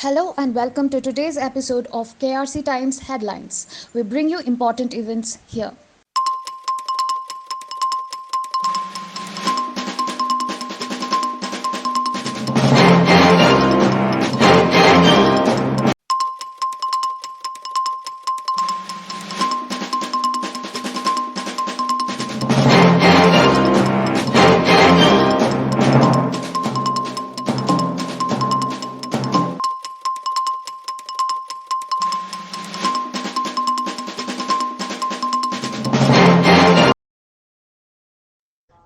Hello and welcome to today's episode of KRC Times Headlines. We bring you important events here.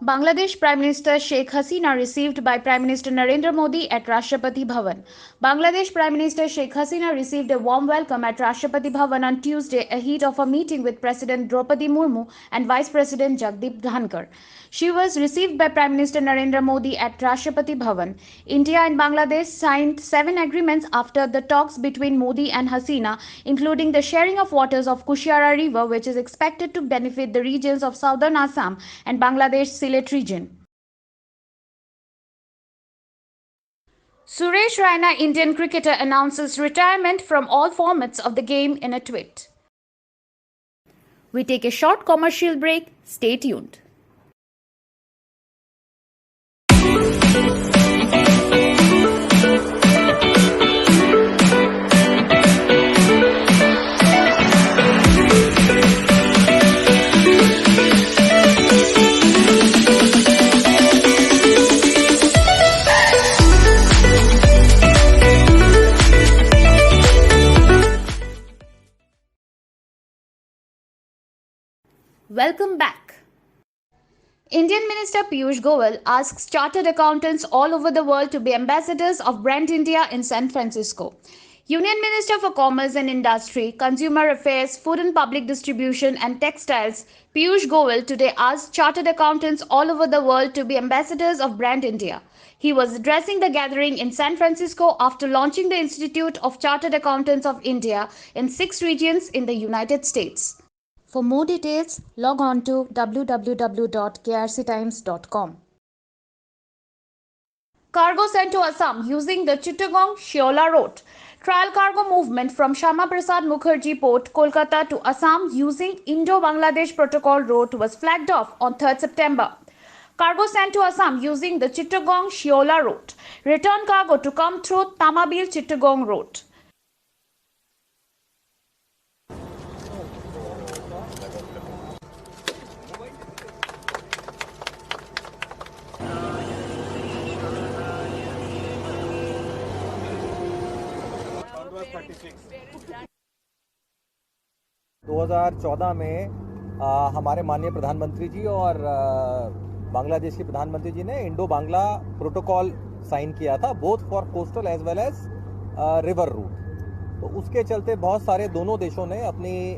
Bangladesh Prime Minister Sheikh Hasina received by Prime Minister Narendra Modi at Rashtrapati Bhavan. Bangladesh Prime Minister Sheikh Hasina received a warm welcome at Rashtrapati Bhavan on Tuesday ahead of a meeting with President Draupadi Murmu and Vice President Jagdeep Dhankar. She was received by Prime Minister Narendra Modi at Rashtrapati Bhavan. India and Bangladesh signed 7 agreements after the talks between Modi and Hasina, including the sharing of waters of Kushiara River, which is expected to benefit the regions of southern Assam and Bangladesh Sylhet region. Suresh Raina, Indian cricketer, announces retirement from all formats of the game in a tweet. We take a short commercial break. Stay tuned. Welcome back. Indian Minister Piyush Goyal asks chartered accountants all over the world to be ambassadors of Brand India in San Francisco. Union Minister for Commerce and Industry, Consumer Affairs, Food and Public Distribution and Textiles, Piyush Goyal today asked chartered accountants all over the world to be ambassadors of Brand India. He was addressing the gathering in San Francisco after launching the Institute of Chartered Accountants of India in 6 regions in the United States. For more details, log on to www.krctimes.com. Cargo sent to Assam using the Chittagong-Sheola route. Trial cargo movement from Shama Prasad Mukherjee Port, Kolkata to Assam using Indo-Bangladesh Protocol route was flagged off on 3rd September. Cargo sent to Assam using the Chittagong-Sheola route. Return cargo to come through Tamabil-Chittagong route. दो 2014 में हमारे माननीय प्रधानमंत्री जी और बांग्लादेश के प्रधानमंत्री जी ने Indo Bangla protocol sign किया था, both for coastal as well as river route. तो उसके चलते बहुत सारे दोनों देशों ने अपनी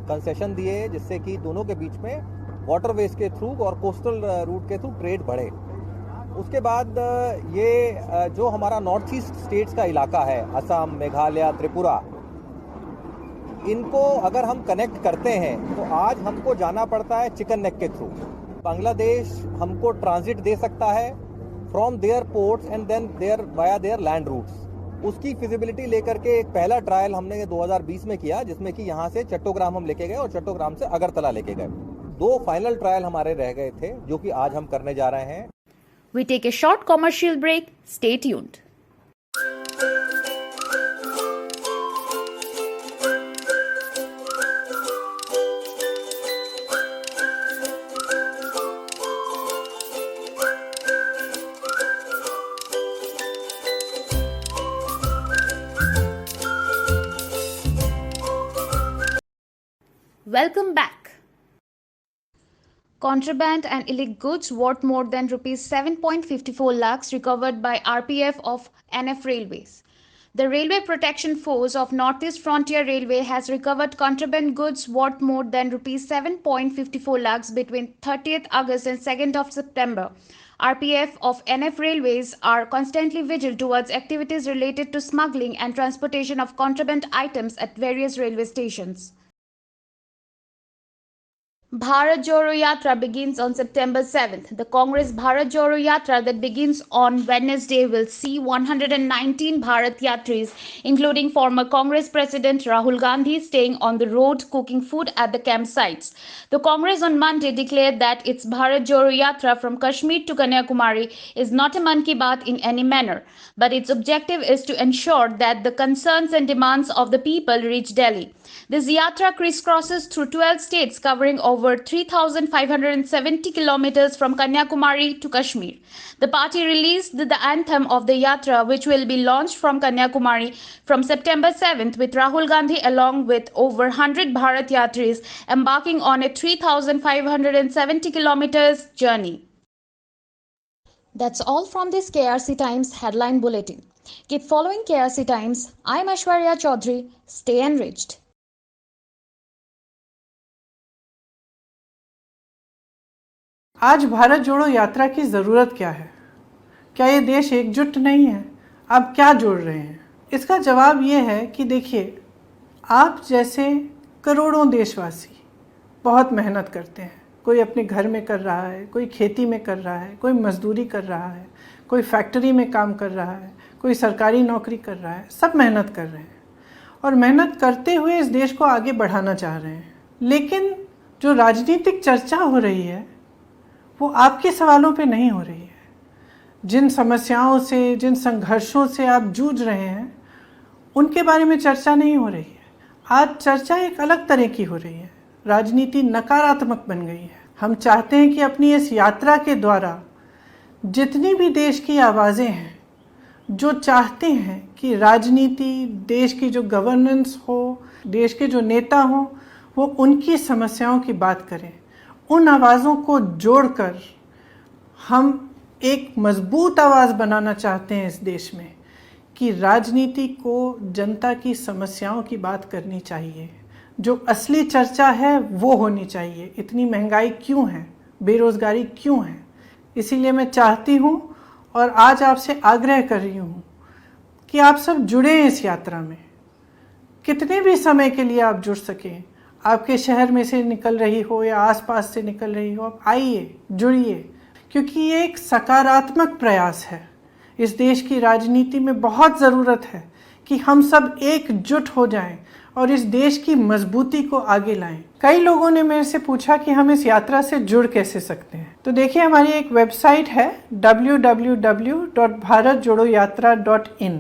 कंसेशन दिए, जिससे कि दोनों के बीच में वाटरवेज के थ्रू और कोस्टल रूट के थ्रू ट्रेड बढ़े। उसके बाद ये जो हमारा नॉर्थ ईस्ट स्टेट्स का इलाका है, असम, मेघालय, त्रिपुरा, इनको अगर हम कनेक्ट करते हैं तो आज हमको जाना पड़ता है चिकन नेक के थ्रू। बांग्लादेश हमको ट्रांजिट दे सकता है from their ports and then there via their land routes. उसकी फिजिबिलिटी लेकर के एक पहला ट्रायल हमने 2020 में किया, जिसमें कि यहाँ से चट्टोग्राम हम लेके गए और चट्टोग्राम से अगरतला लेके गए। 2 फाइनल ट्रायल हमारे रह गए थे, जो कि आज हम करने जा रहे हैं। We take a short commercial break. Stay tuned. Welcome back. Contraband and illegal goods worth more than rupees 7.54 lakhs recovered by RPF of NF Railways. The Railway Protection Force of Northeast Frontier Railway has recovered contraband goods worth more than rupees 7.54 lakhs between 30th August and 2nd of September. RPF of NF Railways are constantly vigilant towards activities related to smuggling and transportation of contraband items at various railway stations. Bharat Jodo Yatra begins on September 7th. The Congress Bharat Jodo Yatra that begins on Wednesday will see 119 Bharat Yatris, including former Congress President Rahul Gandhi, staying on the road cooking food at the campsites. The Congress on Monday declared that its Bharat Jodo Yatra from Kashmir to Kanyakumari is not a Mann Ki Baat in any manner, but its objective is to ensure that the concerns and demands of the people reach Delhi. This yatra crisscrosses through 12 states, covering over 3,570 kilometers from Kanyakumari to Kashmir. The party released the anthem of the yatra, which will be launched from Kanyakumari from September 7th, with Rahul Gandhi along with over 100 Bharat Yatris embarking on a 3,570 kilometers journey. That's all from this KRC Times headline bulletin. Keep following KRC Times. I'm Aishwarya Chaudhary. Stay enriched. आज भारत जोड़ो यात्रा की ज़रूरत क्या है? क्या ये देश एकजुट नहीं है? आप क्या जोड़ रहे हैं? इसका जवाब ये है कि देखिए, आप जैसे करोड़ों देशवासी बहुत मेहनत करते हैं। कोई अपने घर में कर रहा है, कोई खेती में कर रहा है, कोई मजदूरी कर रहा है, कोई फैक्ट्री में काम कर रहा है, कोई सरकारी नौकरी कर रहा है। सब मेहनत कर रहे हैं और मेहनत करते हुए इस देश को आगे बढ़ाना चाह रहे हैं। लेकिन जो राजनीतिक चर्चा हो रही है वो आपके सवालों पे नहीं हो रही है। जिन समस्याओं से, जिन संघर्षों से आप जूझ रहे हैं, उनके बारे में चर्चा नहीं हो रही है। आज चर्चा एक अलग तरह की हो रही है। राजनीति नकारात्मक बन गई है। हम चाहते हैं कि अपनी इस यात्रा के द्वारा जितनी भी देश की आवाज़ें हैं, जो चाहते हैं कि राजनीति, देश की जो गवर्नेंस हो, देश के जो नेता हों, वो उनकी समस्याओं की बात करें, उन आवाज़ों को जोड़कर हम एक मजबूत आवाज़ बनाना चाहते हैं इस देश में कि राजनीति को जनता की समस्याओं की बात करनी चाहिए। जो असली चर्चा है वो होनी चाहिए। इतनी महंगाई क्यों है, बेरोज़गारी क्यों है? इसीलिए मैं चाहती हूँ और आज आपसे आग्रह कर रही हूँ कि आप सब जुड़ें इस यात्रा में। कितने भी समय के लिए आप जुड़ सकें, आपके शहर में से निकल रही हो या आसपास से निकल रही हो, आप आइए, जुड़िए, क्योंकि ये एक सकारात्मक प्रयास है। इस देश की राजनीति में बहुत ज़रूरत है कि हम सब एकजुट हो जाएं और इस देश की मजबूती को आगे लाएं। कई लोगों ने मेरे से पूछा कि हम इस यात्रा से जुड़ कैसे सकते हैं। तो देखिए, हमारी एक वेबसाइट है www.bharatjodoyatra.in।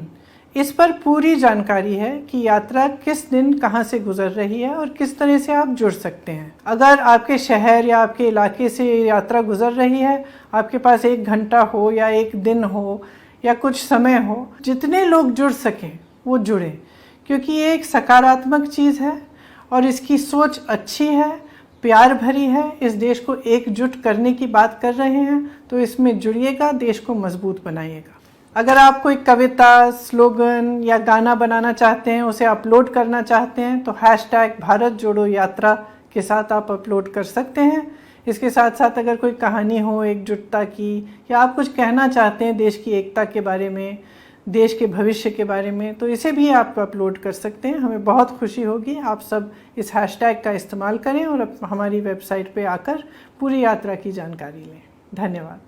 इस पर पूरी जानकारी है कि यात्रा किस दिन कहां से गुजर रही है और किस तरह से आप जुड़ सकते हैं। अगर आपके शहर या आपके इलाके से यात्रा गुजर रही है, आपके पास 1 घंटा हो या 1 दिन हो या कुछ समय हो, जितने लोग जुड़ सकें वो जुड़ें, क्योंकि ये एक सकारात्मक चीज़ है और इसकी सोच अच्छी है, प्यार भरी है। इस देश को एकजुट करने की बात कर रहे हैं, तो इसमें जुड़िएगा, देश को मजबूत बनाइएगा। अगर आप कोई कविता, स्लोगन या गाना बनाना चाहते हैं, उसे अपलोड करना चाहते हैं, तो #भारत जोड़ो यात्रा के साथ आप अपलोड कर सकते हैं। इसके साथ साथ अगर कोई कहानी हो एकजुटता की, या आप कुछ कहना चाहते हैं देश की एकता के बारे में, देश के भविष्य के बारे में, तो इसे भी आप अपलोड कर सकते हैं। हमें बहुत खुशी होगी। आप सब इस हैशटैग का इस्तेमाल करें और हमारी वेबसाइट पे आकर पूरी यात्रा की जानकारी लें। धन्यवाद।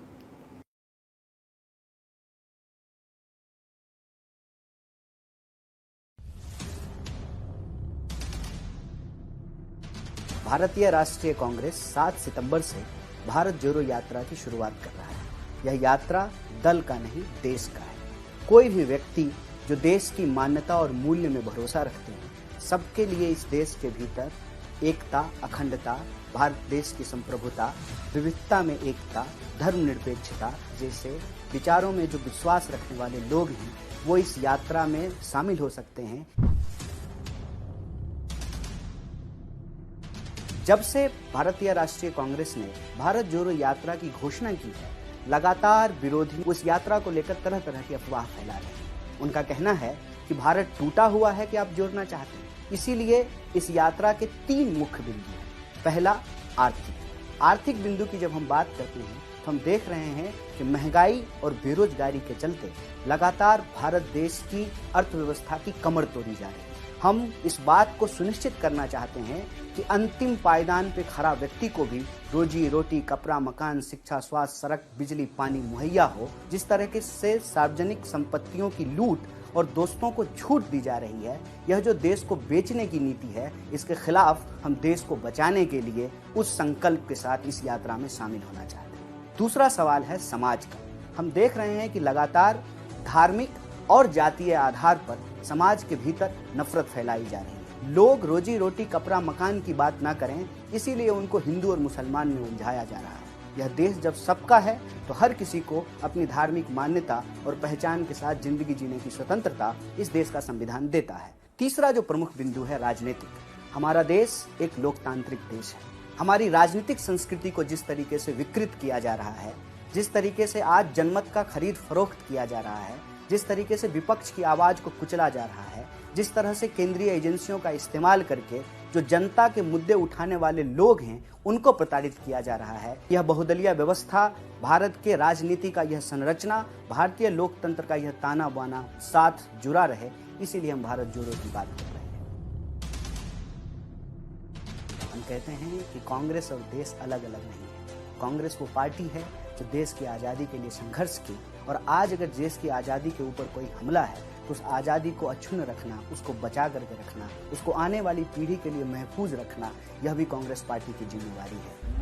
भारतीय राष्ट्रीय कांग्रेस 7 सितंबर से भारत जोड़ो यात्रा की शुरुआत कर रहा है। यह यात्रा दल का नहीं, देश का है। कोई भी व्यक्ति जो देश की मान्यता और मूल्य में भरोसा रखते हैं, सबके लिए इस देश के भीतर एकता, अखंडता, भारत देश की संप्रभुता, विविधता में एकता, धर्मनिरपेक्षता जैसे विचारों में जो विश्वास रखने वाले लोग हैं, वो इस यात्रा में शामिल हो सकते हैं। जब से भारतीय राष्ट्रीय कांग्रेस ने भारत जोड़ो यात्रा की घोषणा की है, लगातार विरोधी उस यात्रा को लेकर तरह तरह की अफवाह फैला रहे हैं। उनका कहना है कि भारत टूटा हुआ है कि आप जोड़ना चाहते हैं। इसीलिए इस यात्रा के 3 मुख्य बिंदु हैं। पहला, आर्थिक बिंदु की जब हम बात करते हैं तो हम देख रहे हैं कि महंगाई और बेरोजगारी के चलते लगातार भारत देश की अर्थव्यवस्था की कमर तोड़ी जा रही है। हम इस बात को सुनिश्चित करना चाहते हैं कि अंतिम पायदान पे खड़ा व्यक्ति को भी रोजी रोटी, कपड़ा, मकान, शिक्षा, स्वास्थ्य, सड़क, बिजली, पानी मुहैया हो। जिस तरह से सार्वजनिक संपत्तियों की लूट और दोस्तों को छूट दी जा रही है, यह जो देश को बेचने की नीति है, इसके खिलाफ हम देश को बचाने के लिए उस संकल्प के साथ इस यात्रा में शामिल होना चाहते हैं। दूसरा सवाल है समाज का। हम देख रहे हैं कि लगातार धार्मिक और जातीय आधार पर समाज के भीतर नफरत फैलाई जा रही है। लोग रोजी रोटी, कपड़ा, मकान की बात ना करें, इसीलिए उनको हिंदू और मुसलमान में उलझाया जा रहा है। यह देश जब सबका है तो हर किसी को अपनी धार्मिक मान्यता और पहचान के साथ जिंदगी जीने की स्वतंत्रता इस देश का संविधान देता है। तीसरा जो प्रमुख बिंदु है राजनीतिक। हमारा देश एक लोकतांत्रिक देश है। हमारी राजनीतिक संस्कृति को जिस तरीके से विकृत किया जा रहा है, जिस तरीके से आज जनमत का खरीद फरोख्त किया जा रहा है, जिस तरीके से विपक्ष की आवाज को कुचला जा रहा है, जिस तरह से केंद्रीय एजेंसियों का इस्तेमाल करके जो जनता के मुद्दे उठाने वाले लोग हैं उनको प्रताड़ित किया जा रहा है, यह बहुदलीय व्यवस्था, भारत के राजनीति का यह संरचना, भारतीय लोकतंत्र का यह ताना बाना साथ जुड़ा रहे, इसीलिए हम भारत जोड़ो की बात कर रहे हैं। हम कहते हैं कि कांग्रेस और देश अलग अलग नहीं है। कांग्रेस वो पार्टी है जो देश की आज़ादी के लिए संघर्ष की, और आज अगर देश की आज़ादी के ऊपर कोई हमला है तो उस आज़ादी को अक्षुण्ण रखना, उसको बचा करके रखना, उसको आने वाली पीढ़ी के लिए महफूज रखना, यह भी कांग्रेस पार्टी की जिम्मेदारी है।